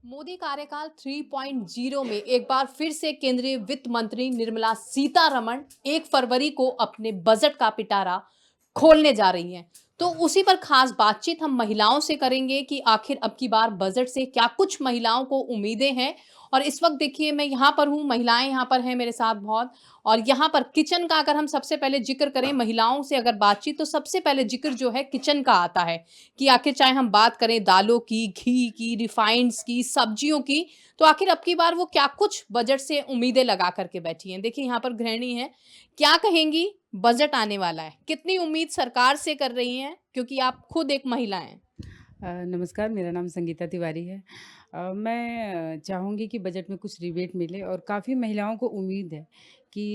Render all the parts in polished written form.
मोदी कार्यकाल 3.0 में एक बार फिर से केंद्रीय वित्त मंत्री निर्मला सीतारमण 1 फरवरी को अपने बजट का पिटारा खोलने जा रही हैं। तो उसी पर खास बातचीत हम महिलाओं से करेंगे कि आखिर अब की बार बजट से क्या कुछ महिलाओं को उम्मीदें हैं। और इस वक्त देखिए मैं यहाँ पर हूँ, महिलाएं यहाँ पर हैं मेरे साथ बहुत। और यहाँ पर किचन का अगर हम सबसे पहले जिक्र करें महिलाओं से अगर बातचीत, तो सबसे पहले जिक्र जो है किचन का आता है कि आखिर चाहे हम बात करें दालों की, घी की, रिफाइंड्स की, सब्जियों की, तो आखिर अब की बार वो क्या कुछ बजट से उम्मीदें लगा करके बैठी हैं। देखिए यहाँ पर गृहिणी हैं, क्या कहेंगी? बजट आने वाला है, कितनी उम्मीद सरकार से कर रही हैं? क्योंकि आप खुद एक महिला हैं। नमस्कार, मेरा नाम संगीता तिवारी है। मैं चाहूँगी कि बजट में कुछ रिबेट मिले और काफ़ी महिलाओं को उम्मीद है कि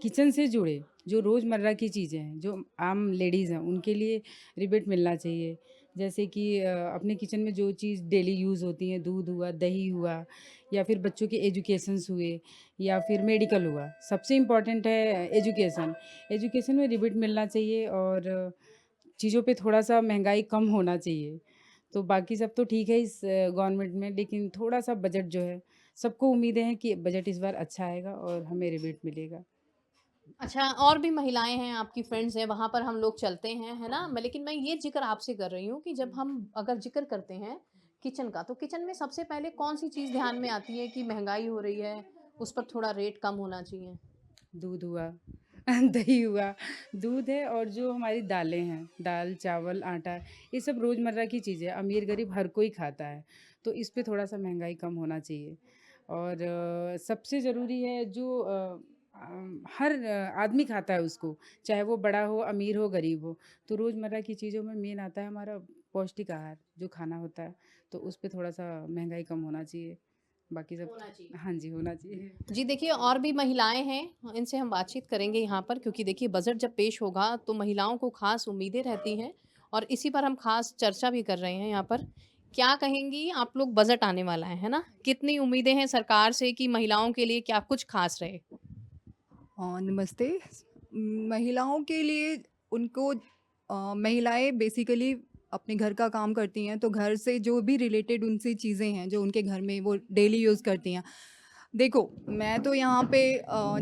किचन से जुड़े जो रोज़मर्रा की चीज़ें हैं, जो आम लेडीज़ हैं, उनके लिए रिबेट मिलना चाहिए। जैसे कि अपने किचन में जो चीज़ डेली यूज़ होती हैं, दूध हुआ, दही हुआ या फिर बच्चों के एजुकेशंस हुए या फिर मेडिकल हुआ। सबसे इम्पोर्टेंट है एजुकेशन। एजुकेशन में रिबेट मिलना चाहिए और चीज़ों पे थोड़ा-सा महँगाई कम होना चाहिए। तो बाकी सब तो ठीक है इस गवर्नमेंट में, लेकिन थोड़ा-सा बजट जो है, सबको उम्मीदें हैं कि बजट इस बार अच्छा आएगा और हमें रिबेट मिलेगा। अच्छा, और भी महिलाएँ हैं, आपकी फ्रेंड्स हैं, वहाँ पर हम लोग चलते हैं, है ना? लेकिन मैं ये ज़िक्र आपसे कर रही हूँ कि जब हम अगर ज़िक्र करते हैं किचन का, तो किचन में सबसे पहले कौन-सी चीज़ ध्यान में आती है कि महँगाई हो रही है, उस पर थोड़ा रेट कम होना चाहिए? दूध हुआ, दही हुआ, दूध है और जो हमारी दालें हैं, दाल, चावल, आटा, ये सब रोज़मर्रा की चीज़ें हैं, अमीर-गरीब हर कोई खाता है, तो इस पे थोड़ा-सा महँगाई कम होना चाहिए। और सबसे ज़रूरी है जो हर आदमी खाता है उसको, चाहे वो बड़ा हो, अमीर हो, गरीब हो, तो रोज़मर्रा की चीज़ों में मेन आता है हमारा पौष्टिक आहार, जो खाना होता है, तो उस पे थोड़ा-सा महँगाई कम होना चाहिए। बाकी सब होना चाहिए। हाँ जी, होना चाहिए। जी देखिए, और भी महिलाएँ हैं, इनसे हम बातचीत करेंगे यहाँ पर, क्योंकि देखिए बजट जब पेश होगा तो महिलाओं को ख़ास उम्मीदें रहती हैं और इसी पर हम ख़ास चर्चा भी कर रहे हैं यहाँ पर। क्या कहेंगी आप लोग, बजट आने वाला है ना? कितनी उम्मीदें हैं सरकार से कि महिलाओं के लिए क्या कुछ ख़ास रहे? नमस्ते। महिलाओं के लिए उनको महिलाएँ बेसिकली अपने घर का काम करती हैं, तो घर से जो भी रिलेटेड उनसे चीज़ें हैं, जो उनके घर में वो डेली यूज़ करती हैं। देखो, मैं तो यहाँ पे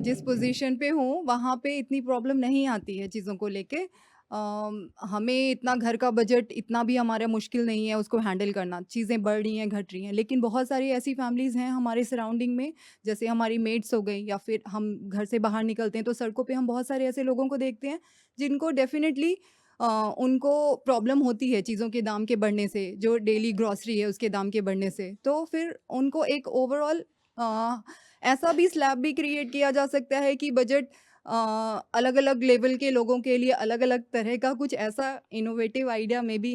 जिस पोज़ीशन पे हूँ, वहाँ पे इतनी प्रॉब्लम नहीं आती है चीज़ों को लेके। हमें इतना घर का बजट इतना भी हमारा मुश्किल नहीं है उसको हैंडल करना। चीज़ें बढ़ रही हैं, घट रही हैं, लेकिन बहुत सारी ऐसी फैमिलीज़ हैं हमारे सराउंडिंग में, जैसे हमारी मेट्स हो गई या फिर हम घर से बाहर निकलते हैं तो सड़कों पे हम बहुत सारे ऐसे लोगों को देखते हैं जिनको डेफ़िनेटली उनको प्रॉब्लम होती है चीज़ों के दाम के बढ़ने से, जो डेली ग्रॉसरी है उसके दाम के बढ़ने से। तो फिर उनको एक ओवरऑल अ, ऐसा भी स्लैब भी क्रिएट किया जा सकता है कि बजट अलग-अलग लेवल के लोगों के लिए अलग-अलग तरह का कुछ ऐसा इनोवेटिव आइडिया में भी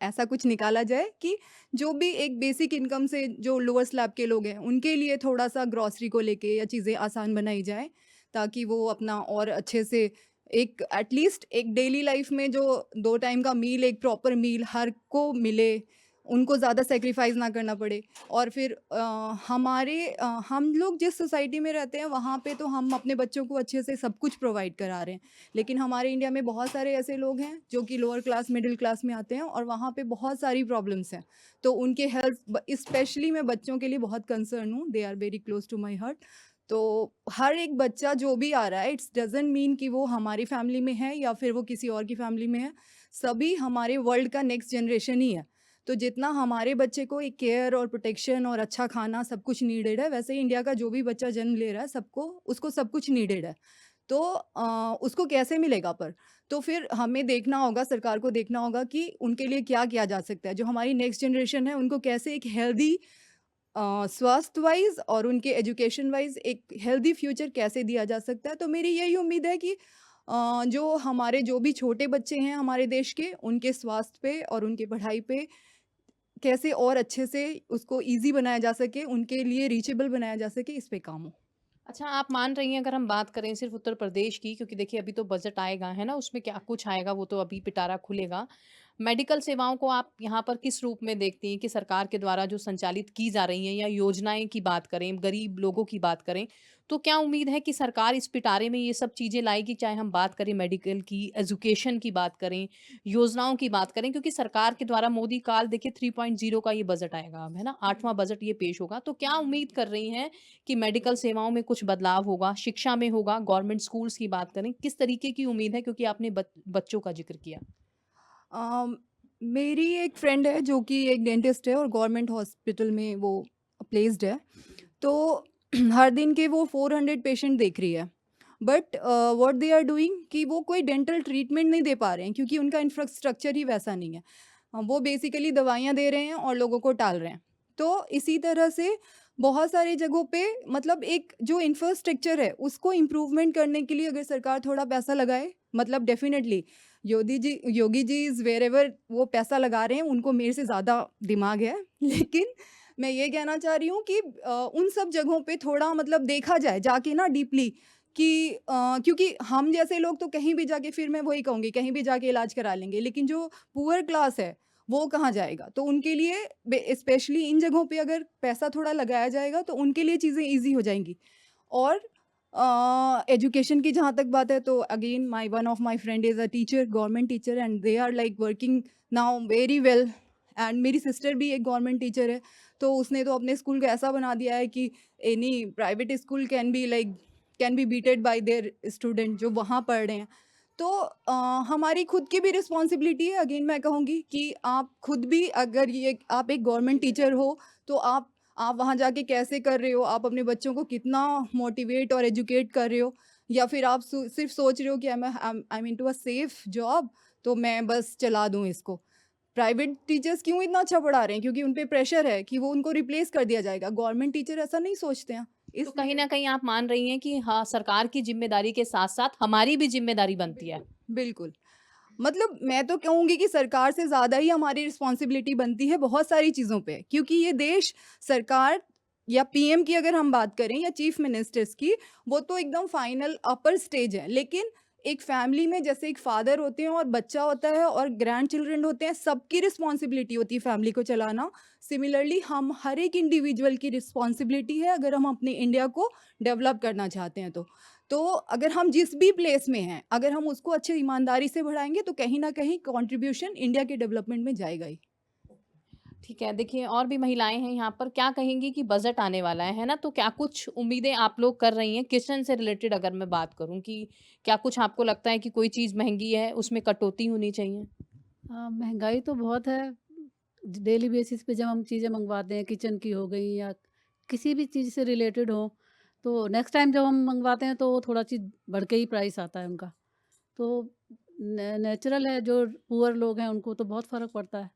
ऐसा कुछ निकाला जाए कि जो भी एक बेसिक इनकम से जो लोअर स्लैब के लोग हैं, उनके लिए थोड़ा-सा ग्रॉसरी को लेके या चीज़ें आसान बनाई जाएँ, ताकि वो अपना और अच्छे से एक एटलीस्ट एक डेली लाइफ़ में जो 2 टाइम का मील, एक प्रॉपर मील हर को मिले, उनको ज़्यादा सैक्रिफ़ाइस ना करना पड़े। और फिर हम लोग जिस सोसाइटी में रहते हैं, वहाँ पे तो हम अपने बच्चों को अच्छे से सब कुछ प्रोवाइड करा रहे हैं। लेकिन हमारे इंडिया में बहुत सारे ऐसे लोग हैं जो कि लोअर क्लास मिडिल क्लास में आते हैं और वहाँ पे बहुत सारी प्रॉब्लम्स हैं, तो उनके हेल्थ स्पेशली मैं बच्चों के लिए बहुत कंसर्न हूँ, they are very close to my heart. तो हर एक बच्चा जो भी आ रहा है, इट्स डजेंट मीन कि वो हमारी फैमिली में है या फिर वो किसी और की फैमिली में है, सभी हमारे वर्ल्ड का नेक्स्ट जनरेशन ही है। तो जितना हमारे बच्चे को एक केयर और प्रोटेक्शन और अच्छा खाना सब कुछ नीडेड है, वैसे ही इंडिया का जो भी बच्चा जन्म ले रहा है सबको उसको सब कुछ नीडेड है। तो उसको कैसे मिलेगा पर? तो फिर हमें देखना होगा, सरकार को देखना होगा कि उनके लिए क्या किया जा सकता है। जो हमारी नेक्स्ट जनरेशन है, उनको कैसे एक हेल्दी स्वास्थ्य वाइज़ और उनके एजुकेशन वाइज़ एक हेल्दी फ्यूचर कैसे दिया जा सकता है। तो मेरी यही उम्मीद है कि जो हमारे जो भी छोटे बच्चे हैं हमारे देश के, उनके स्वास्थ्य पे और उनकी पढ़ाई पे कैसे और अच्छे से उसको ईज़ी बनाया जा सके, उनके लिए रीचेबल बनाया जा सके, इस पे काम हो। अच्छा, आप मान रही हैं अगर हम बात करें सिर्फ़ उत्तर प्रदेश की, क्योंकि देखिए अभी तो बजट आएगा, है ना? उसमें क्या कुछ आएगा वो तो अभी पिटारा खुलेगा। मेडिकल सेवाओं को आप यहाँ पर किस रूप में देखती हैं कि सरकार के द्वारा जो संचालित की जा रही हैं या योजनाएं की बात करें, गरीब लोगों की बात करें, तो क्या उम्मीद है कि सरकार इस पिटारे में ये सब चीज़ें लाएगी? चाहे हम बात करें मेडिकल की, एजुकेशन की बात करें, योजनाओं की बात करें, क्योंकि सरकार के द्वारा मोदी काल देखिए 3.0 का ये बजट आएगा अब, है ना? 8वां बजट ये पेश होगा। तो क्या उम्मीद कर रही हैं कि मेडिकल सेवाओं में कुछ बदलाव होगा, शिक्षा में होगा, गवर्नमेंट स्कूल्स की बात करें, किस तरीके की उम्मीद है? क्योंकि आपने बच्चों का ज़िक्र किया। अम, मेरी एक फ्रेंड है जो कि एक डेंटिस्ट है और गवर्नमेंट हॉस्पिटल में वो प्लेस्ड है। तो हर दिन के वो 400 पेशेंट देख रही है। But what they are doing कि वो कोई डेंटल ट्रीटमेंट नहीं दे पा रहे हैं क्योंकि उनका इंफ्रास्ट्रक्चर ही वैसा नहीं है। वो बेसिकली दवाइयाँ दे रहे हैं और लोगों को टाल रहे हैं। तो इसी तरह से बहुत सारी जगहों पे मतलब एक जो इंफ्रास्ट्रक्चर है उसको इम्प्रूवमेंट करने के लिए अगर सरकार थोड़ा पैसा लगाए, मतलब definitely Yogi ji is wherever वो पैसा लगा रहे हैं, उनको मेरे से ज़्यादा दिमाग है। लेकिन मैं ये कहना चाह रही हूँ कि उन सब जगहों पे थोड़ा मतलब देखा जाए जाके ना डीपली कि क्योंकि हम जैसे लोग तो कहीं भी जाके, फिर मैं वही कहूँगी, कहीं भी जाके इलाज करा लेंगे, लेकिन जो पुअर क्लास है वो कहाँ जाएगा? तो उनके लिए स्पेशली इन जगहों पे अगर पैसा थोड़ा लगाया जाएगा तो उनके लिए चीज़ें ईज़ी हो जाएँगी। और एजुकेशन की जहाँ तक बात है तो again one of my friend is a teacher, government teacher, and they are like working now very well. And मेरी सिस्टर भी एक गवर्नमेंट टीचर है, तो उसने तो अपने स्कूल को ऐसा बना दिया है कि any private school can be beated by their student जो वहाँ पढ़ रहे हैं। तो हमारी खुद की भी रिस्पॉन्सिबिलिटी है, अगेन मैं कहूँगी कि आप खुद भी अगर ये आप एक गवर्नमेंट टीचर हो तो आप वहाँ जाके कैसे कर रहे हो, आप अपने बच्चों को कितना मोटिवेट और एजुकेट कर रहे हो, या फिर आप सिर्फ सोच रहे हो कि I am into a safe job, तो मैं बस चला दूँ इसको। प्राइवेट टीचर्स क्यों इतना अच्छा पढ़ा रहे हैं? क्योंकि उन पे प्रेशर है कि वो उनको रिप्लेस कर दिया जाएगा। गवर्नमेंट टीचर ऐसा नहीं सोचते हैं। तो कहीं इसलिए न कहीं आप मान रही हैं कि हाँ, सरकार की ज़िम्मेदारी के साथ-साथ हमारी भी ज़िम्मेदारी बनती है। बिल्कुल, बिल्कुल। मतलब मैं तो कहूँगी कि सरकार से ज़्यादा ही हमारी रिस्पॉन्सिबिलिटी बनती है बहुत सारी चीज़ों पे, क्योंकि ये देश सरकार या पीएम की अगर हम बात करें या चीफ मिनिस्टर्स की, वो तो एकदम फाइनल अपर स्टेज है। लेकिन एक फैमिली में जैसे एक फादर होते हैं और बच्चा होता है और ग्रैंड चिल्ड्रन होते हैं, सबकी रिस्पॉन्सिबिलिटी होती है फैमिली को चलाना। सिमिलरली हम हर एक इंडिविजुअल की रिस्पॉन्सिबिलिटी है अगर हम अपने इंडिया को डेवलप करना चाहते हैं तो अगर हम जिस भी प्लेस में हैं, अगर हम उसको अच्छे ईमानदारी से बढ़ाएँगे तो कहीं न कहीं कंट्रीब्यूशन इंडिया के डेवलपमेंट में जाएगा ही। ठीक है, देखिए और भी महिलाएँ हैं यहाँ पर, क्या कहेंगी कि बजट आने वाला है ना? तो क्या कुछ उम्मीदें आप लोग कर रही हैं? किचन से रिलेटेड अगर मैं बात करूँ कि क्या कुछ आपको लगता है कि कोई चीज़ महँगी है, उसमें कटौती होनी चाहिए? महंगाई तो बहुत है। डेली बेसिस पे जब हम चीज़ें मंगवाते हैं, किचन की हो गई या किसी भी चीज़ से रिलेटेड हो, तो नेक्स्ट टाइम जब हम मंगवाते हैं तो वो थोड़ा चीज़ बढ़ के ही प्राइस आता है उनका। तो नेचुरल है, जो पुअर लोग हैं उनको तो बहुत फ़र्क पड़ता है।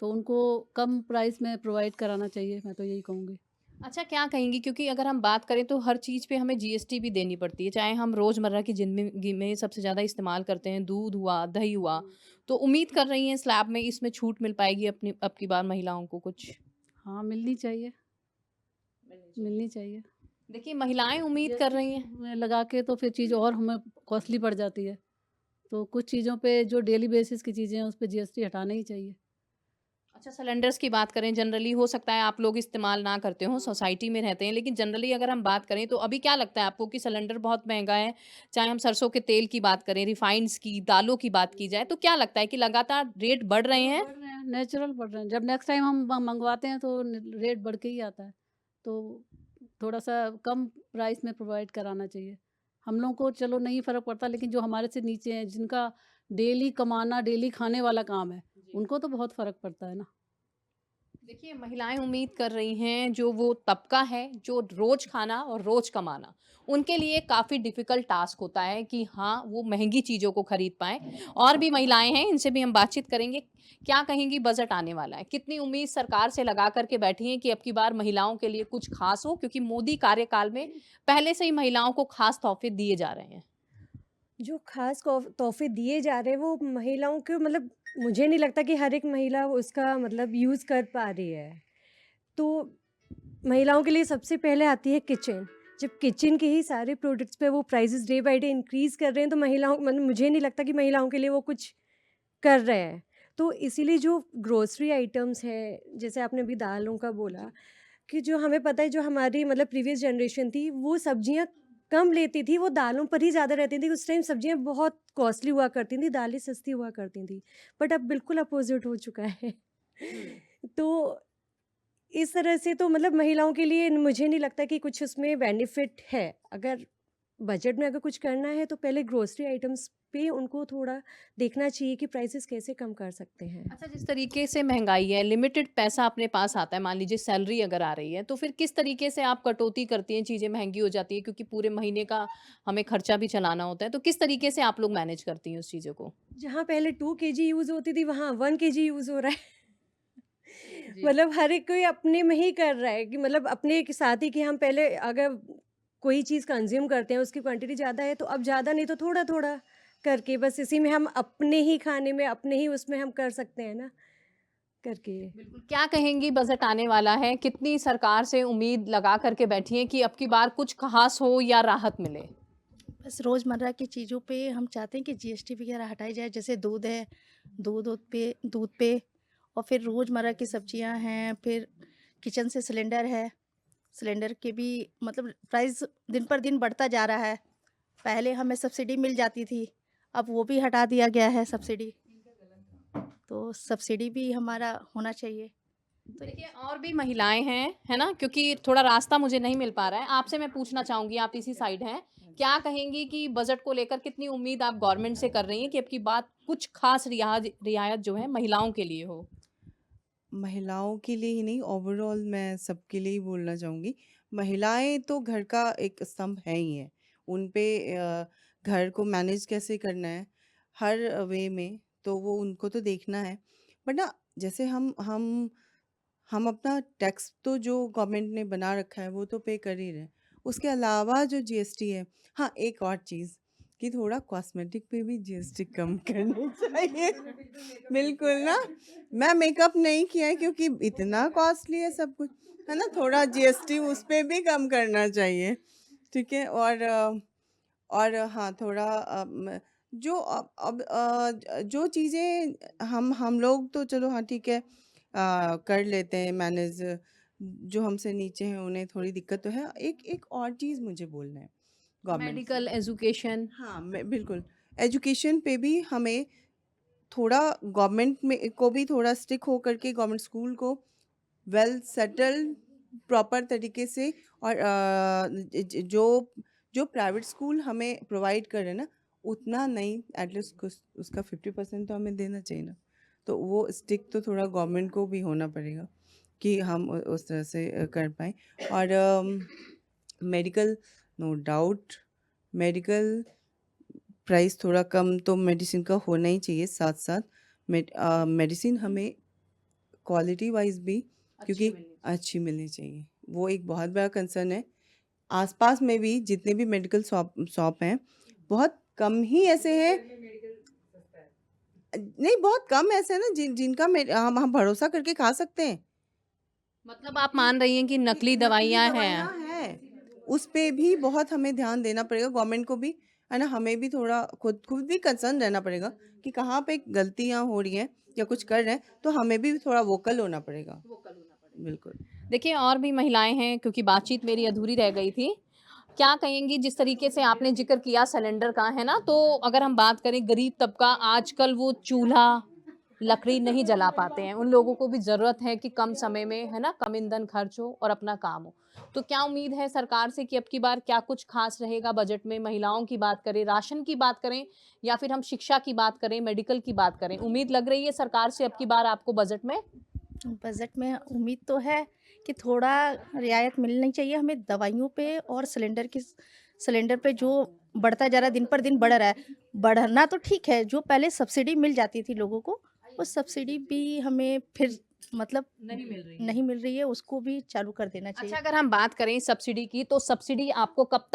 तो उनको कम प्राइस में प्रोवाइड कराना चाहिए, मैं तो यही कहूँगी। अच्छा, क्या कहेंगी, क्योंकि अगर हम बात करें तो हर चीज़ पे हमें जीएसटी भी देनी पड़ती है, चाहे हम रोज़मर्रा की ज़िंदगी में सबसे ज़्यादा इस्तेमाल करते हैं, दूध हुआ, दही हुआ, तो उम्मीद कर रही हैं स्लैब में इसमें छूट मिल पाएगी अपनी अब की बार महिलाओं को कुछ? हाँ, मिलनी चाहिए, मिलनी चाहिए। देखिए, महिलाएँ उम्मीद कर रही हैं। में लगा के तो फिर चीज़ और हमें कॉस्टली पड़ जाती है। तो कुछ चीज़ों पे जो डेली बेसिस की चीज़ें हैं, उस पे जीएसटी हटाना ही चाहिए। अच्छा, सिलेंडर्स की बात करें, जनरली हो सकता है आप लोग इस्तेमाल ना करते हो, सोसाइटी में रहते हैं, लेकिन जनरली अगर हम बात करें तो अभी क्या लगता है आपको कि सिलेंडर बहुत महँगा है? चाहे हम सरसों के तेल की बात करें, रिफाइंड्स की, दालों की बात की जाए, तो क्या लगता है कि लगातार रेट बढ़ रहे हैं? बढ़ रहे हैं, नेचुरल बढ़ रहे हैं। जब नेक्स्ट टाइम हम मंगवाते हैं तो रेट बढ़ के ही आता है। तो थोड़ा-सा कम प्राइस में प्रोवाइड कराना चाहिए। हम लोग को चलो नहीं फ़र्क पड़ता, लेकिन जो हमारे से नीचे हैं, जिनका डेली कमाना, डेली खाने वाला काम है, उनको तो बहुत फ़र्क पड़ता है ना। देखिए, महिलाएँ उम्मीद कर रही हैं, जो वो तबका है, जो रोज़ खाना और रोज़ कमाना, उनके लिए काफ़ी डिफ़िकल्ट टास्क होता है कि हाँ, वो महँगी चीज़ों को खरीद पाएँ। और भी महिलाएँ हैं, इनसे भी हम बातचीत करेंगे। क्या कहेंगी, बजट आने वाला है, कितनी उम्मीद सरकार से लगा कर के बैठी हैं कि अब की बार महिलाओं के लिए कुछ ख़ास हो? क्योंकि मोदी कार्यकाल में पहले से ही महिलाओं को ख़ास तोहफ़े दिए जा रहे हैं। जो ख़ास तोहफ़े दिए जा रहे हैं वो महिलाओं को, मतलब मुझे नहीं लगता कि हर एक महिला उसका मतलब यूज़ कर पा रही है। तो महिलाओं के लिए सबसे पहले आती है किचन। जब किचन के ही सारे प्रोडक्ट्स पे वो prices day by day increase कर रहे हैं, तो महिलाओं मतलब मुझे नहीं लगता कि महिलाओं के लिए वो कुछ कर रहे हैं। तो इसीलिए जो ग्रोसरी आइटम्स है, जैसे आपने अभी दालों का बोला, कि जो हमें पता है जो हमारी मतलब प्रीवियस जनरेशन थी वो सब्जियां कम लेती थी, वो दालों पर ही ज़्यादा रहती थी। उस टाइम सब्जियां बहुत कॉस्टली हुआ करती थी, दालें सस्ती हुआ करती थी, बट अब बिल्कुल अपोजिट हो चुका है। तो इस तरह से तो मतलब महिलाओं के लिए मुझे नहीं लगता कि कुछ उसमें बेनिफिट है। अगर बजट में अगर कुछ करना है तो पहले ग्रोसरी आइटम्स पे उनको थोड़ा देखना चाहिए कि प्राइसेस कैसे कम कर सकते हैं। अच्छा, जिस तरीके से महंगाई है, लिमिटेड पैसा अपने पास आता है, मान लीजिए सैलरी अगर आ रही है, तो फिर किस तरीके से आप कटौती करती हैं? चीज़ें महँगी हो जाती है क्योंकि पूरे महीने का हमें खर्चा भी चलाना होता है, तो किस तरीके से आप लोग मैनेज करती हैं उस चीज़ों को? जहाँ पहले 2 केजी यूज़ होती थी वहाँ 1 केजी यूज़ हो रहा है। जी। मतलब हर एक कोई अपने में ही कर रहा है कि मतलब अपने के साथ ही कि हम पहले अगर कोई चीज़ कंज़्यूम करते हैं उसकी क्वांटिटी ज़्यादा है तो अब ज़्यादा नहीं तो थोड़ा-थोड़ा करके बस इसी में हम अपने ही खाने में अपने ही उसमें हम कर सकते हैं ना, करके। बिल्कुल, क्या कहेंगी बजट आने वाला है, कितनी सरकार से उम्मीद लगा कर के बैठी हैं कि अब की बार कुछ ख़ास हो या राहत मिले? बस रोज़मर्रा की चीज़ों पे हम चाहते हैं कि जीएसटी वगैरह हटाई जाए। जैसे दूध है, दूध पे और फिर रोज़मर्रा की सब्जियां हैं, फिर किचन से सिलेंडर है, सिलेंडर के भी मतलब प्राइस दिन पर दिन बढ़ता जा रहा है। पहले हमें सब्सिडी मिल जाती थी, अब वो भी हटा दिया गया है सब्सिडी, तो सब्सिडी भी हमारा होना चाहिए। तो देखिए और भी महिलाएं हैं, है ना? क्योंकि थोड़ा रास्ता मुझे नहीं मिल पा रहा है। आपसे मैं पूछना चाहूँगी, आप इसी साइड हैं। क्या कहेंगी कि बजट को लेकर कितनी उम्मीद आप गवर्नमेंट से कर रही हैं कि अब की बात कुछ खास रियायत जो है महिलाओं के लिए हो? महिलाओं के लिए ही नहीं, ओवरऑल मैं सबके लिए ही बोलना चाहूँगी। महिलाएं तो घर का एक स्तंभ है ही है। उन पे घर को मैनेज कैसे करना है हर वे में, तो वो उनको तो देखना है। बट ना, जैसे हम अपना टैक्स तो जो गवर्नमेंट ने बना रखा है वो तो पे कर ही रहे हैं। उसके अलावा जो जीएसटी है, हाँ, एक और चीज़ कि थोड़ा कॉस्मेटिक पे भी जीएसटी कम करनी चाहिए। बिल्कुल ना, मैं मेकअप नहीं किया है क्योंकि इतना कॉस्टली है सब कुछ, है ना? थोड़ा जीएसटी उस पे भी कम करना चाहिए, ठीक है? और हाँ, थोड़ा जो जो चीज़ें हम लोग तो चलो हाँ ठीक है, कर लेते हैं मैनेज। जो हमसे नीचे हैं उन्हें थोड़ी दिक्कत तो है। एक और चीज़ मुझे बोलना है गवर्नमेंट से। Medical, education. हाँ, मैं बिल्कुल, एजुकेशन पे भी हमें थोड़ा गवर्नमेंट में को भी थोड़ा स्टिक होकर के गवर्नमेंट स्कूल को वेल सेटल्ड प्रॉपर तरीके से, और जो प्राइवेट स्कूल हमें प्रोवाइड कर रहे हैं ना, उतना नहीं, एटलीस्ट उसका 50% तो हमें देना चाहिए ना। तो वो स्टिक तो थोड़ा गवर्नमेंट को भी होना पड़ेगा कि हम उस तरह से कर पाएँ। और medical, no doubt, medical price थोड़ा कम तो मेडिसिन का होना ही चाहिए। साथ साथ मेडिसिन हमें क्वालिटी वाइज भी क्योंकि अच्छी मिलनी चाहिए, वो एक बहुत बड़ा कंसर्न है। आसपास में भी जितने भी मेडिकल शॉप हैं, बहुत कम ही ऐसे हैं, नहीं बहुत कम ऐसे हैं ना जिनका हम भरोसा करके खा सकते हैं। मतलब आप मान रही हैं कि नकली दवाइयाँ हैं? हैं, उस पे भी बहुत हमें ध्यान देना पड़ेगा, गवर्नमेंट को भी, है ना? हमें भी थोड़ा खुद भी कंसर्न रहना पड़ेगा कि कहाँ पे गलतियाँ हो रही हैं या कुछ कर रहे हैं, तो हमें भी थोड़ा वोकल होना पड़ेगा। बिल्कुल। देखिए और भी महिलाएं हैं, क्योंकि बातचीत मेरी अधूरी रह गई थी। क्या कहेंगी, जिस तरीके से आपने जिक्र किया सिलेंडर का, है ना? तो अगर हम बात करें गरीब तबका, आजकल वो चूल्हा लकड़ी नहीं जला पाते हैं, उन लोगों को भी ज़रूरत है कि कम समय में, है ना, कम ईंधन खर्च हो और अपना काम हो। तो क्या उम्मीद है सरकार से कि अब की बार क्या कुछ खास रहेगा बजट में? महिलाओं की बात करें, राशन की बात करें, या फिर हम शिक्षा की बात करें, मेडिकल की बात करें, उम्मीद लग रही है सरकार से अब की बार आपको बजट में? बजट में उम्मीद तो है कि थोड़ा रियायत मिलनी चाहिए हमें दवाइयों पे और सिलेंडर पे जो बढ़ता जा रहा है, दिन पर दिन बढ़ रहा है। बढ़ना तो ठीक है, जो पहले सब्सिडी मिल जाती थी लोगों को, वो सब्सिडी भी हमें फिर मतलब नहीं मिल रही है, उसको भी चालू कर देना चाहिए। अच्छा, अगर हम बात करें सब्सिडी की, तो सब्सिडी आपको कब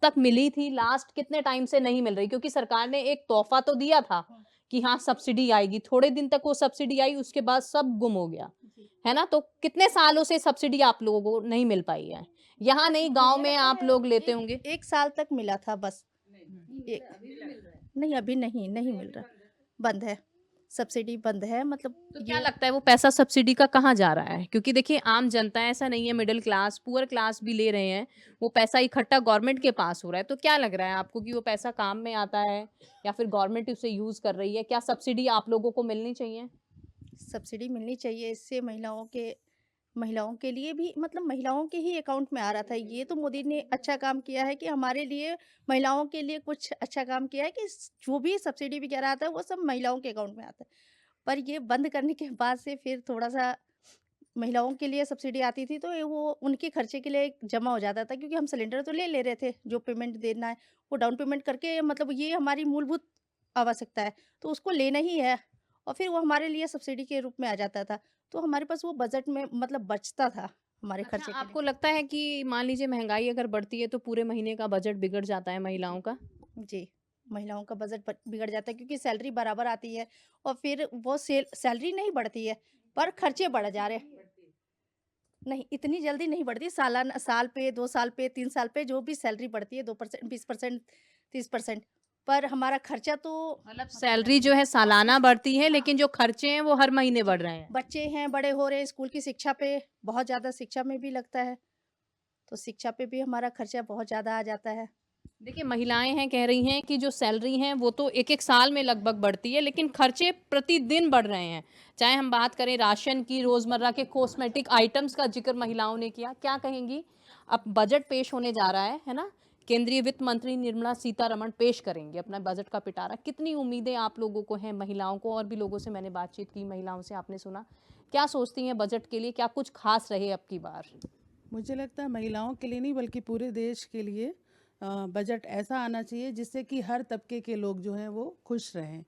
तक मिली थी? लास्ट कितने टाइम से नहीं मिल रही? क्योंकि सरकार ने एक तोहफा तो दिया था कि हाँ सब्सिडी आएगी, थोड़े दिन तक वो सब्सिडी आई, उसके बाद सब गुम हो गया, है ना? तो कितने सालों से सब्सिडी आप लोगों को नहीं मिल पाई है? यहाँ नहीं, गांव में आप लोग लेते होंगे। एक साल तक मिला था बस। नहीं, अभी नहीं मिल रहा, बंद है। सब्सिडी बंद है, मतलब तो क्या ये लगता है वो पैसा सब्सिडी का कहाँ जा रहा है? क्योंकि देखिए आम जनता है, ऐसा नहीं है मिडिल क्लास, पुअर क्लास भी ले रहे हैं, वो पैसा इकट्ठा गवर्नमेंट के पास हो रहा है। तो क्या लग रहा है आपको कि वो पैसा काम में आता है या फिर गवर्नमेंट उसे यूज़ कर रही है? क्या सब्सिडी आप लोगों को मिलनी चाहिए? सब्सिडी मिलनी चाहिए। इससे महिलाओं के लिए भी, मतलब महिलाओं के ही अकाउंट में आ रहा था। ये तो मोदी ने अच्छा काम किया है कि हमारे लिए, महिलाओं के लिए कुछ अच्छा काम किया है कि जो भी सब्सिडी वगैरह आता है वो सब महिलाओं के अकाउंट में आता है। पर ये बंद करने के बाद से फिर थोड़ा सा महिलाओं के लिए सब्सिडी आती थी तो ये वो उनके खर्चे के लिए जमा हो जाता था, क्योंकि हम सिलेंडर तो ले ले रहे थे, जो पेमेंट देना है वो डाउन पेमेंट करके, मतलब ये हमारी मूलभूत आवश्यकता है तो उसको लेना ही है, और फिर वो हमारे लिए सब्सिडी के रूप में आ जाता था, तो हमारे पास वो बजट में मतलब बचता था हमारे अच्छा, खर्चे के आपको लिए। लगता है कि मान लीजिए महँगाई अगर बढ़ती है तो पूरे महीने का बजट बिगड़ जाता है महिलाओं का? जी, महिलाओं का बजट बिगड़ जाता है, क्योंकि सैलरी बराबर आती है और फिर वो सैलरी नहीं बढ़ती है, पर खर्चे बढ़ जा रहे हैं। नहीं, इतनी जल्दी नहीं बढ़ती, सालाना, साल पे, 2 साल पे, 3 साल पे जो भी सैलरी बढ़ती है 2%, 20%, 30%, पर हमारा खर्चा तो मतलब सैलरी जो है सालाना बढ़ती है लेकिन जो खर्चे हैं वो हर महीने बढ़ रहे हैं। बच्चे हैं, बड़े हो रहे हैं, स्कूल की शिक्षा पे बहुत ज़्यादा शिक्षा में भी लगता है, तो शिक्षा पे भी हमारा खर्चा बहुत ज़्यादा आ जाता है। देखिए महिलाएं हैं कह रही हैं कि जो सैलरी हैं वो तो एक एक साल में लगभग बढ़ती है लेकिन खर्चे प्रतिदिन बढ़ रहे हैं। चाहे हम बात करें राशन की, रोजमर्रा के कॉस्मेटिक आइटम्स का जिक्र महिलाओं ने किया। क्या कहेंगी? अब बजट पेश होने जा रहा है ना? केंद्रीय वित्त मंत्री निर्मला सीतारमण पेश करेंगे अपना बजट का पिटारा। कितनी उम्मीदें आप लोगों को हैं, महिलाओं को? और भी लोगों से मैंने बातचीत की, महिलाओं से आपने सुना, क्या सोचती हैं बजट के लिए? क्या कुछ खास रहे अब की बार? मुझे लगता है महिलाओं के लिए नहीं बल्कि पूरे देश के लिए बजट ऐसा आना चाहिए जिससे कि हर तबके के लोग जो हैं वो खुश रहें,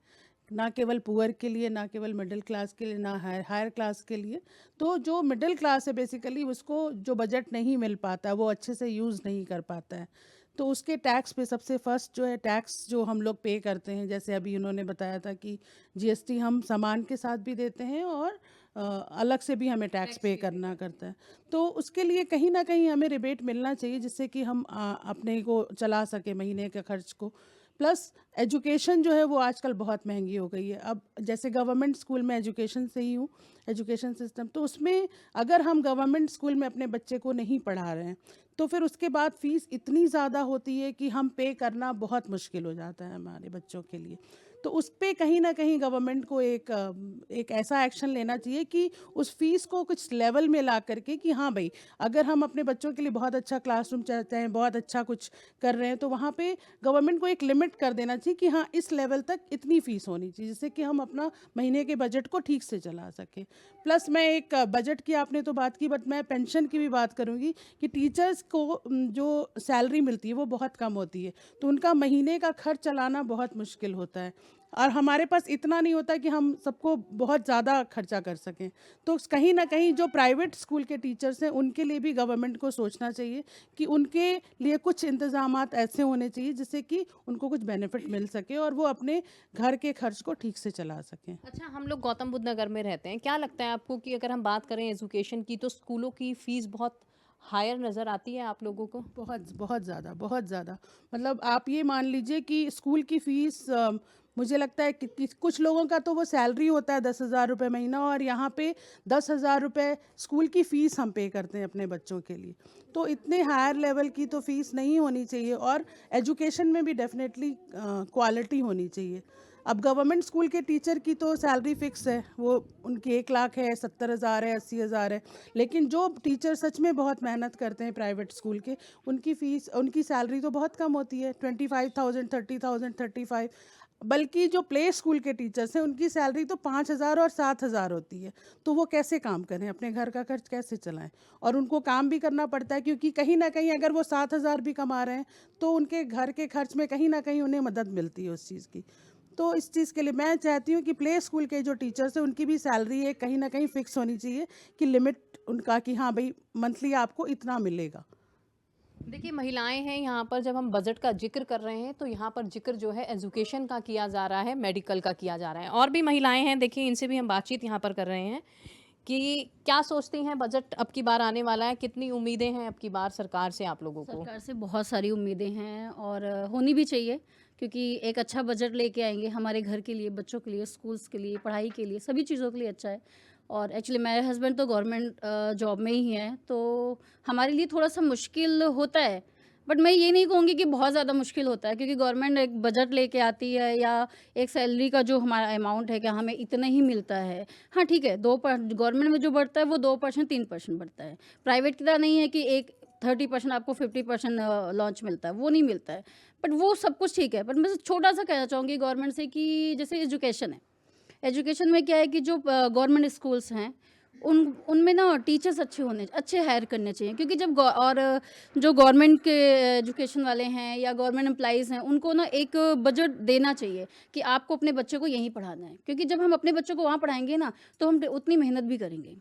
ना केवल पुअर के लिए, ना केवल मिडिल क्लास के लिए, ना हायर क्लास के लिए। तो जो मिडिल क्लास है बेसिकली उसको जो बजट नहीं मिल पाता वो अच्छे से यूज़ नहीं कर पाता है, तो उसके टैक्स पे सबसे फर्स्ट जो है टैक्स जो हम लोग पे करते हैं, जैसे अभी उन्होंने बताया था कि जीएसटी हम सामान के साथ भी देते हैं और अलग से भी हमें टैक्स पे करना करता है, तो उसके लिए कहीं ना कहीं हमें रिबेट मिलना चाहिए जिससे कि हम अपने को चला सके महीने के खर्च को। प्लस एजुकेशन जो है वो आजकल बहुत महंगी हो गई है। अब जैसे गवर्नमेंट स्कूल में एजुकेशन से ही हूँ, एजुकेशन सिस्टम, तो उसमें अगर हम गवर्नमेंट स्कूल में अपने बच्चे को नहीं पढ़ा रहे हैं तो फिर उसके बाद फीस इतनी ज़्यादा होती है कि हम पे करना बहुत मुश्किल हो जाता है हमारे बच्चों के लिए। तो उस पे कहीं ना कहीं गवर्नमेंट को एक ऐसा एक्शन लेना चाहिए कि उस फीस को कुछ लेवल में ला करके कि हाँ भाई, अगर हम अपने बच्चों के लिए बहुत अच्छा क्लासरूम चाहते हैं, बहुत अच्छा कुछ कर रहे हैं, तो वहाँ पे गवर्नमेंट को एक लिमिट कर देना चाहिए कि हाँ इस लेवल तक इतनी फीस होनी चाहिए, जिससे कि हम अपना महीने के बजट को ठीक से चला सकें। प्लस मैं एक बजट की आपने तो बात की, बट मैं पेंशन की भी बात करूँगी कि टीचर्स को जो सैलरी मिलती है वो बहुत कम होती है, तो उनका महीने का खर्च चलाना बहुत मुश्किल होता है और हमारे पास इतना नहीं होता कि हम सबको बहुत ज़्यादा खर्चा कर सकें। तो कहीं ना कहीं जो प्राइवेट स्कूल के टीचर्स हैं उनके लिए भी गवर्नमेंट को सोचना चाहिए कि उनके लिए कुछ इंतजामात ऐसे होने चाहिए जिससे कि उनको कुछ बेनिफिट मिल सके और वो अपने घर के खर्च को ठीक से चला सकें। अच्छा, हम लोग गौतम बुद्ध नगर में रहते हैं। क्या लगता है आपको कि अगर हम बात करें एजुकेशन की तो स्कूलों की फीस बहुत हायर नज़र आती है आप लोगों को? बहुत बहुत ज़्यादा, बहुत ज़्यादा। मतलब आप ये मान लीजिए कि स्कूल की फ़ीस मुझे लगता है कि कुछ लोगों का तो वो सैलरी होता है 10,000 रुपये महीना और यहाँ पे 10,000 रुपये स्कूल की फ़ीस हम पे करते हैं अपने बच्चों के लिए। तो इतने हायर लेवल की तो फ़ीस नहीं होनी चाहिए और एजुकेशन में भी डेफिनेटली क्वालिटी होनी चाहिए। अब गवर्नमेंट स्कूल के टीचर की तो सैलरी फ़िक्स है, वो उनकी 1 लाख है, 70,000 है, 80,000 है, लेकिन जो टीचर सच में बहुत मेहनत करते हैं प्राइवेट स्कूल के, उनकी फ़ीस, उनकी सैलरी तो बहुत कम होती है, 25,000, 30,000, 35। बल्कि जो प्ले स्कूल के टीचर्स हैं उनकी सैलरी तो 5,000 और 7,000 होती है, तो वो कैसे काम करें, अपने घर का खर्च कैसे चलाएं? और उनको काम भी करना पड़ता है क्योंकि कहीं ना कहीं अगर वो 7,000 भी कमा रहे हैं तो उनके घर के खर्च में कहीं ना कहीं उन्हें मदद मिलती है उस चीज़ की। तो इस चीज़ के लिए मैं चाहती हूँ कि प्ले स्कूल के जो टीचर्स हैं उनकी भी सैलरी एक कहीं ना कहीं फ़िक्स होनी चाहिए कि लिमिट उनका कि हाँ भाई मंथली आपको इतना मिलेगा। देखिए महिलाएं हैं यहाँ पर, जब हम बजट का जिक्र कर रहे हैं तो यहाँ पर जिक्र जो है एजुकेशन का किया जा रहा है, मेडिकल का किया जा रहा है। और भी महिलाएं हैं, देखिए इनसे भी हम बातचीत यहाँ पर कर रहे हैं कि क्या सोचती हैं बजट अब की बार आने वाला है, कितनी उम्मीदें हैं अब की बार सरकार से आप लोगों को? सरकार से बहुत सारी उम्मीदें हैं और होनी भी चाहिए, क्योंकि एक अच्छा बजट लेके आएंगे हमारे घर के लिए, बच्चों के लिए, स्कूल्स के लिए, पढ़ाई के लिए, सभी चीज़ों के लिए अच्छा है। और एक्चुअली मेरे हस्बैंड तो गवर्नमेंट जॉब में ही हैं, तो हमारे लिए थोड़ा सा मुश्किल होता है। बट मैं ये नहीं कहूँगी कि बहुत ज़्यादा मुश्किल होता है, क्योंकि गवर्नमेंट एक बजट लेके आती है, या एक सैलरी का जो हमारा अमाउंट है कि हमें इतना ही मिलता है। हाँ ठीक है, 2% गवर्नमेंट में जो बढ़ता है वो 2% 3% बढ़ता है। प्राइवेट की तरह नहीं है कि एक 30% आपको 50% लॉन्च मिलता है, वो नहीं मिलता है। बट वो सब कुछ ठीक है। बट मैं छोटा सा कहना चाहूँगी गवर्नमेंट से कि जैसे एजुकेशन है, एजुकेशन में क्या है कि जो गवर्नमेंट स्कूल्स हैं उनमें ना टीचर्स अच्छे हायर करने चाहिए, क्योंकि और जो गवर्नमेंट के एजुकेशन वाले हैं या गवर्नमेंट एम्प्लॉइज़ हैं, उनको ना एक बजट देना चाहिए कि आपको अपने बच्चे को यहीं पढ़ाना है। क्योंकि जब हम अपने बच्चों को वहाँ पढ़ाएंगे ना, तो हम उतनी मेहनत भी करेंगे।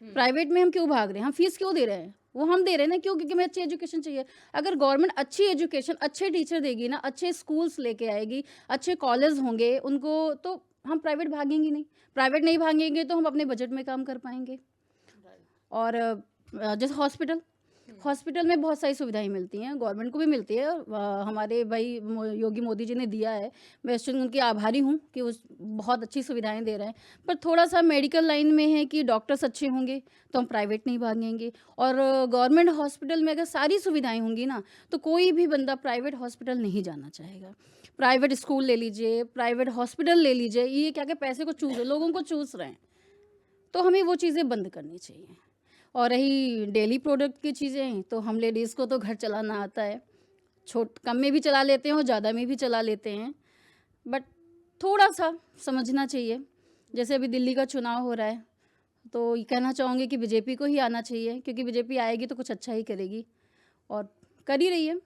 प्राइवेट में हम क्यों भाग रहे हैं, हम फीस क्यों दे रहे हैं, वो हम दे रहे हैं ना, क्यों? क्योंकि हमें अच्छी एजुकेशन चाहिए। अगर गवर्नमेंट अच्छी एजुकेशन, अच्छे टीचर देगी ना, अच्छे स्कूल्स लेके आएगी, अच्छे कॉलेज होंगे उनको, तो हम प्राइवेट भागेंगे नहीं। प्राइवेट नहीं भागेंगे तो हम अपने बजट में काम कर पाएंगे। और जैसे हॉस्पिटल में बहुत सारी सुविधाएं मिलती हैं, गवर्नमेंट को भी मिलती है। हमारे भाई योगी मोदी जी ने दिया है, मैं उनकी आभारी हूँ कि उस बहुत अच्छी सुविधाएं दे रहे हैं। पर थोड़ा सा मेडिकल लाइन में है कि डॉक्टर्स अच्छे होंगे तो हम प्राइवेट नहीं भागेंगे। और गवर्नमेंट हॉस्पिटल में अगर सारी सुविधाएं होंगी ना, तो कोई भी बंदा प्राइवेट हॉस्पिटल नहीं जाना चाहेगा। प्राइवेट स्कूल ले लीजिए, प्राइवेट हॉस्पिटल ले लीजिए, ये क्या कि पैसे को लोगों को चूस रहे हैं। तो हमें वो चीज़ें बंद करनी चाहिए। और रही डेली प्रोडक्ट की चीज़ें, तो हम लेडीज़ को तो घर चलाना आता है, कम में भी चला लेते हैं और ज़्यादा में भी चला लेते हैं। बट थोड़ा सा समझना चाहिए। जैसे अभी दिल्ली का चुनाव हो रहा है, तो ये कहना चाहूँगी कि बीजेपी को ही आना चाहिए, क्योंकि बीजेपी आएगी तो कुछ अच्छा ही करेगी, और कर ही रही है।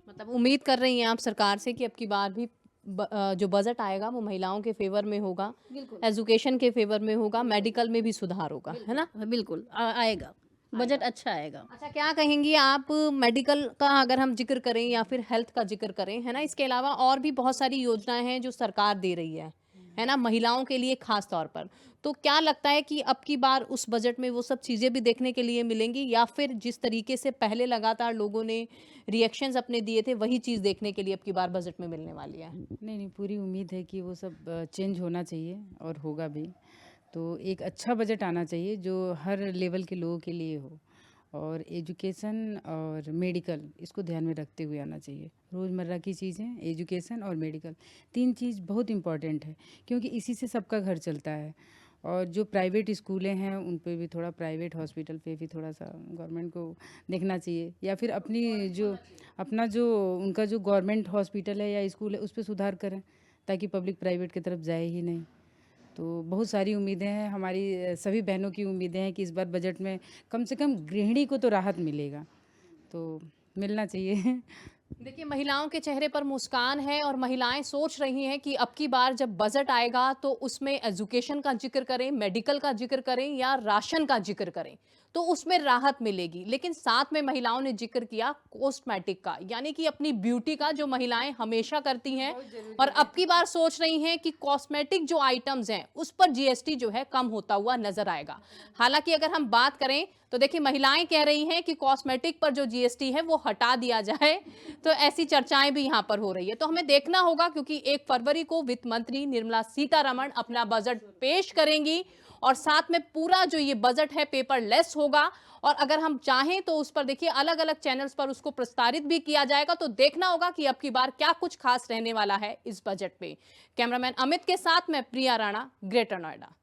मतलब उम्मीद कर रही हैं आप सरकार से कि अब की बार भी जो बजट आएगा वो महिलाओं के फेवर में होगा, बिल्कुल एजुकेशन के फेवर में होगा, मेडिकल में भी सुधार होगा, है ना? बिल्कुल आएगा, बजट अच्छा आएगा। अच्छा, क्या कहेंगी आप मेडिकल का अगर हम जिक्र करें या फिर हेल्थ का जिक्र करें, है ना, इसके अलावा और भी बहुत सारी योजनाएं हैं जो सरकार दे रही है ना, महिलाओं के लिए खास तौर पर। तो क्या लगता है कि अब की बार उस बजट में वो सब चीज़ें भी देखने के लिए मिलेंगी, या फिर जिस तरीके से पहले लगातार लोगों ने रिएक्शंस अपने दिए थे वही चीज़ देखने के लिए अब की बार बजट में मिलने वाली है? नहीं, पूरी उम्मीद है कि वो सब चेंज होना चाहिए और होगा भी। तो एक अच्छा बजट आना चाहिए जो हर लेवल के लोगों के लिए हो, और एजुकेशन और मेडिकल इसको ध्यान में रखते हुए आना चाहिए। रोज़मर्रा की चीज़ें, एजुकेशन और मेडिकल, 3 चीज़ बहुत इम्पॉर्टेंट है, क्योंकि इसी से सबका घर चलता है। और जो प्राइवेट स्कूलें हैं उन पे भी थोड़ा, प्राइवेट हॉस्पिटल पे भी थोड़ा सा गवर्नमेंट को देखना चाहिए, या फिर अपना जो उनका जो गवर्नमेंट हॉस्पिटल है या स्कूल है उस पे सुधार करें, ताकि पब्लिक प्राइवेट की तरफ जाए ही नहीं। तो बहुत सारी उम्मीदें हैं, हमारी सभी बहनों की उम्मीदें हैं कि इस बार बजट में कम से कम गृहिणी को तो राहत मिलेगा, तो मिलना चाहिए। देखिए, महिलाओं के चेहरे पर मुस्कान है और महिलाएं सोच रही हैं कि अब की बार जब बजट आएगा तो उसमें एजुकेशन का जिक्र करें, मेडिकल का जिक्र करें या राशन का जिक्र करें, तो उसमें राहत मिलेगी। लेकिन साथ में महिलाओं ने जिक्र किया कॉस्मेटिक का, यानी कि अपनी ब्यूटी का, जो महिलाएं हमेशा करती हैं, और अब की बार सोच रही हैं कि कॉस्मेटिक जो आइटम्स हैं उस पर जीएसटी जो है कम होता हुआ नजर आएगा। हालांकि अगर हम बात करें तो देखिए, महिलाएं कह रही हैं कि कॉस्मेटिक पर जो जीएसटी है वो हटा दिया जाए, तो ऐसी चर्चाएं भी यहां पर हो रही है। तो हमें देखना होगा, क्योंकि 1 फरवरी को वित्त मंत्री निर्मला सीतारमण अपना बजट पेश करेंगी, और साथ में पूरा जो ये बजट है पेपरलेस होगा। और अगर हम चाहें तो उस पर देखिए अलग अलग चैनल्स पर उसको प्रसारित भी किया जाएगा। तो देखना होगा कि अब की बार क्या कुछ खास रहने वाला है इस बजट पे। कैमरामैन अमित के साथ मैं प्रिया राणा, ग्रेटर नोएडा।